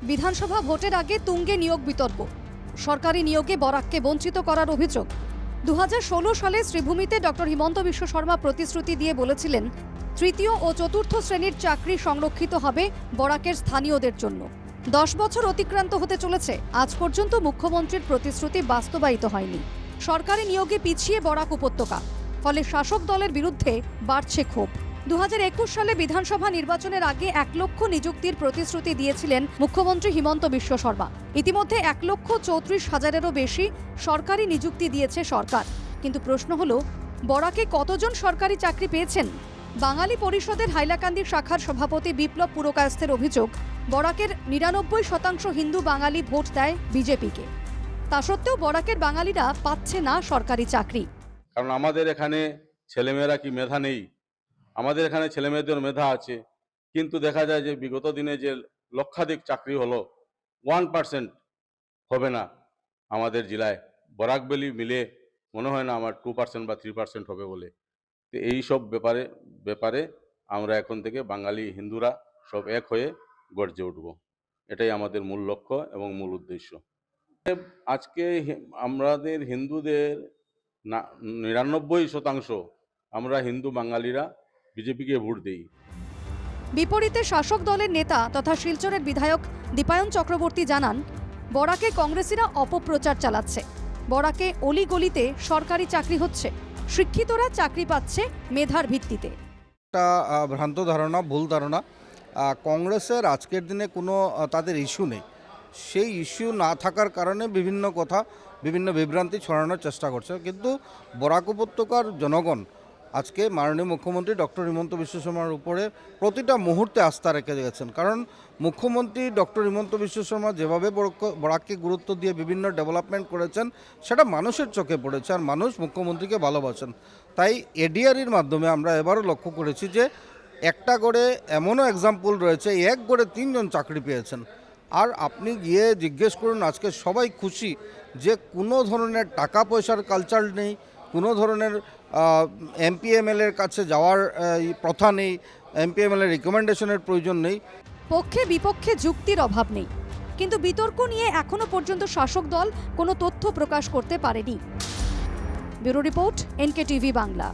বিধানসভা ভোটের আগে তুঙ্গে নিয়োগ বিতর্ক, সরকারি নিয়োগে বরাককে বঞ্চিত করার অভিযোগ। 2016 সালে শ্রীভূমিতে ডক্টর হিমন্ত বিশ্ব শর্মা প্রতিশ্রুতি দিয়ে বলেছিলেন তৃতীয় ও চতুর্থ শ্রেণীর চাকরি সংরক্ষিত হবে বরাকের স্থানীয়দের জন্য। 10 বছর অতিক্রান্ত হতে চলেছে, আজ পর্যন্ত মুখ্যমন্ত্রীর প্রতিশ্রুতি বাস্তবায়িত হয়নি। সরকারি নিয়োগে পিছিয়ে বরাক উপত্যকা, ফলে শাসক দলের বিরুদ্ধে বাড়ছে ক্ষোভ। 2021 সালে বিধানসভা নির্বাচনের আগে 1 লক্ষ নিযুক্তির প্রতিশ্রুতি দিয়েছিলেন মুখ্যমন্ত্রী হিমন্ত বিশ্ব শর্মা। ইতিমধ্যে 1,34,000-এরও বেশি সরকারি নিযুক্তি দিয়েছে সরকার। কিন্তু প্রশ্ন হলো, বরাকে কতজন সরকারি চাকরি পেয়েছেন? বাঙালি পরিষদের হাইলাকান্দি শাখার সভাপতি বিপ্লব পুরকায়স্থের অভিযোগ, বরাকের 99% হিন্দু বাঙালি ভোট দেয় বিজেপিকে। তা সত্ত্বেও বরাকের বাঙালিরা পাচ্ছে না সরকারি চাকরি। কারণ আমাদের এখানে ছেলেমেয়েরা কি মেধা নেই? আমাদের এখানে ছেলেমেয়েদের মেধা আছে, কিন্তু দেখা যায় যে বিগত দিনে যে লক্ষাধিক চাকরি হলো 1% হবে না আমাদের জেলায়। বরাক ভ্যালি মিলে মনে হয় না আমার 2% বা 3% হবে বলে। তো এই সব ব্যাপারে আমরা এখন থেকে বাঙালি হিন্দুরা সব এক হয়ে গর্জে উঠব, এটাই আমাদের মূল লক্ষ্য এবং মূল উদ্দেশ্য। আজকে আমাদের হিন্দুদের 99% আমরা হিন্দু বাঙালিরা বিজেপিকে ভোট দিই। বিপরীতে শাসক দলের নেতা তথা শিলচরের বিধায়ক দীপায়ন চক্রবর্তী জানান, বরাকে কংগ্রেসিরা অপপ্রচার চালাচ্ছে। বরাকে অলিগলিতে সরকারি চাকরি হচ্ছে, শিক্ষিতরা চাকরি পাচ্ছে মেধার ভিত্তিতে। একটা ভ্রান্ত ধারণা, ভুল ধারণা। কংগ্রেসের আজকের দিনে কোনো তাদের ইস্যু নেই। সেই ইস্যু না থাকার কারণে বিভিন্ন কথা, বিভিন্ন বিভ্রান্তি ছড়ানোর চেষ্টা করছে। কিন্তু বরাক উপত্যকার জনগণ আজকে মাননীয় মুখ্যমন্ত্রী ডক্টর হিমন্ত বিশ্ব শর্মার উপরে প্রতিটা মুহূর্তে আস্থা রেখে গেছেন। কারণ মুখ্যমন্ত্রী ডক্টর হিমন্ত বিশ্ব শর্মা যেভাবে বরাককে গুরুত্ব দিয়ে বিভিন্ন ডেভেলপমেন্ট করেছেন, সেটা মানুষের চোখে পড়েছে, আর মানুষ মুখ্যমন্ত্রীকে ভালোবাসেন। তাই এডিআরির মাধ্যমে আমরা এবারও লক্ষ্য করেছি যে একটা গড়ে এমনও এক্সাম্পল রয়েছে, 1 গড়ে 3 জন চাকরি পেয়েছেন। আর আপনি গিয়ে জিজ্ঞেস করুন, আজকে সবাই খুশি যে কোনো ধরনের টাকা পয়সার কালচার নেই, কোনো ধরনের এমপিএমএলের কাছে যাওয়ার প্রথা নেই, এমপিএমএলের রিকমেন্ডেশনের প্রয়োজন নেই। পক্ষে বিপক্ষে যুক্তির অভাব নেই, কিন্তু বিতর্ক নিয়ে এখনো পর্যন্ত শাসক দল কোনো তথ্য প্রকাশ করতে পারেনি। Bureau report, NKTV Bangla.